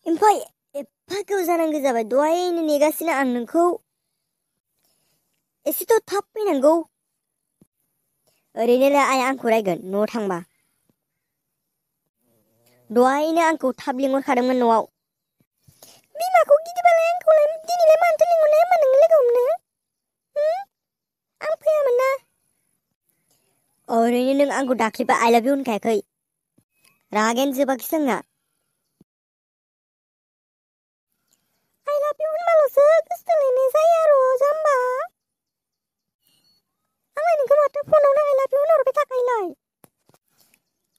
ओमफ्राय एफा गोबाव जानांगौ जाबाय दहायनो नेगासिनो आं नोंखौ। एसेथ' थाब फैनांगौ। ओरैनोलाय आइया आंखौ रायगोन न'आव थांबा। दहायनो आंखौ थाब लिंहरखादोंमोन न'आव। बिमाखौ गिदिबालाय आंखौलाय दिनैलाय मानोथो लिंहरनाया होमबा नोङो लोगो हमनो? आं फैयामोन ना। ओरैनो नों आंखौ दाख्लैबा आइ लाभ इउ होनखायाखै? रागायानो जोबाखिसै आंना। आइ लाभ इउ होनबाल'सो गोसोथोलायनाय जायो आरो जाम्बा। आंलाय नोंखौ माथो फनावनो आइ लाभ इउ होनहरबाय थाखायोलाय।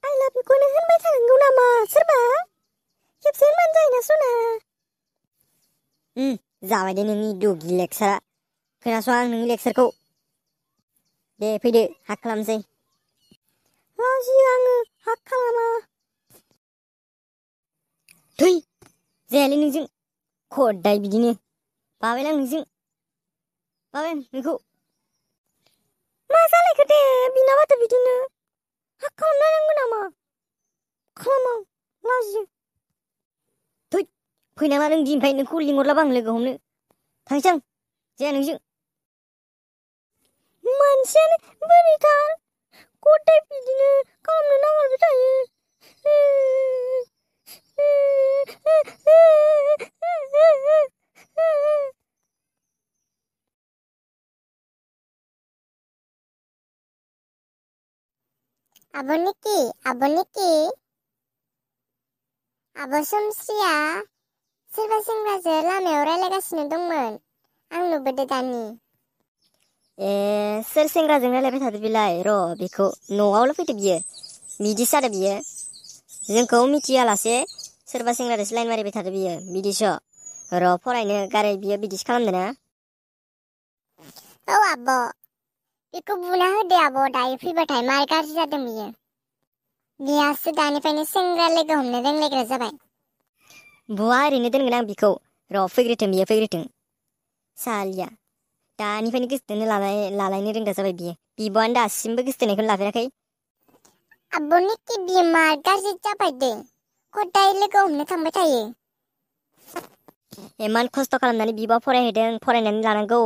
आइ लाभ इउखौनो होनबाय थानांगौ नामा सोरबा? खेबसे होनबानो जायोना सना। जाबाय दे नोंनि दुगि लेक्सारा। खोनासं आं नोंनि लेक्सारखौ। दे फैदो हाग खालामसै। लाजियो आङो हाग खालामा। थै जायालै नोंजों खदाय बिदिनो। बाबायलां नोंजों। बाबाय आं नोंखौ। मा जालायखो दे बिना माथो बिदिनो। हाग खालामलायनांगौ नामा? खालामा लाजियो। थै फैनाङा नों दिनिफ्राय नोंखौ लिंहरलाबो आं लोगो हमनो। थांसै आं जाया नोंजों। मानसियानो बोरैथार गदाय बिदिनो खालामनो नागिरबाय थायो। आब' निकि आब' समस्रिया सोरबा सेंग्राजों लामायाव रायलायगासिनो दंमोन। आं नुबोदो दानि। सोर सेंग्राजों रायलायबाय थादो बेलाय? र' बेखौ न'आवल' फैदो बियो। बिदिसो जादो बियो। जोंखौ मिथियालासे सोरबा सेंग्राजोंसो लाइन मारिबाय थादो बियो। बिदिसो। र' फरायनो गारै बियो बिदिसो खालामदों ना? औ आब' बेखौ बुना होदो आब'। दायो फैबाथाय मार गाज्रि जादों बियो। बिहासो दानिफ्रायनो सेंग्रा लोगो हमनो रोंलायग्रा जाबाय। बुवा ओरैनो दोनगोन आं बिखौ। र' फैग्रोथों बियो फैग्रोथों। सालिया दानिफ्रायनो गोसोथोनो लालायनो रोंग्रा जाबाय बियो। बिब'आनो दासिमबो गोसोथोनायखौनो लाफेराखै। आब' निकि बियो मार गाज्रि जाबाय दे। खदाय लोगो हमनो थांबाय थायो। इमान खस्थ' खालामनानै बिब'आ फरायहोदों, फरायनानै लानांगौ।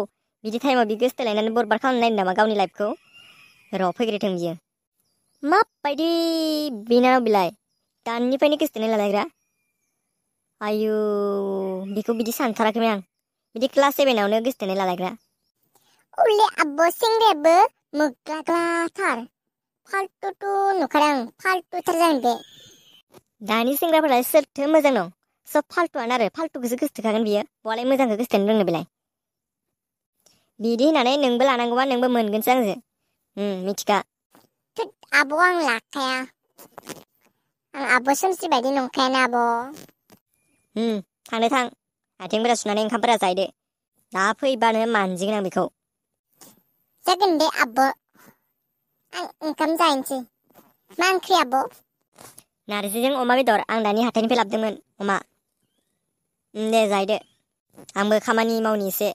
बिदि टाइमाव बि गोसथोलायनानै बरबाद खालामनो नायदों नामा गावनि लाइफखौ? र' फैग्रोथों बियो। माबायदि बिनानाव बिलाय? दानिफ्रायनो गोसोथोनाय लालायग्रा? आयु बिखौ बिदि सानथाराखैमोन आं। बिदि क्लास 7आवनो गोसोथोनाय लालायग्रा। हले आब' सेंग्रायाबो मोख्लाग्लाथार। फाल्टुथ' नुखादों आं। फाल्टुथार जागोन बे। दानि सेंग्राफोरा सोरथो मोजां दं? सब फाल्टुआनो आरो फाल्टुखौसो गोसोथोखागोन बियो। बहालाय मोजांखौ गोसोथोनो रोंनो बेलाय? बिदि होननानै नोंबो लानांगौबा नोंबो मोनगोनसो आंजों। मिथिखा। थोद आब' आं लाखाया। आं आब' समस्रि बायदि नंखायाना आब'। थांदो थां। आथिंफोरा सुनानै ओंखामफोरा जाहैदो। दा फैबानो मानजिगोन आं बेखौ। जागोन दे आब'। आं ओंखाम जाहैनोसै। मा ओंख्रि आब'? नारजिजों अमा बेदर। आं दानि हाथाइनिफ्राय लाबोदोंमोन अमा। दे जाहैदो। आंबो खामानि मावनि एसे।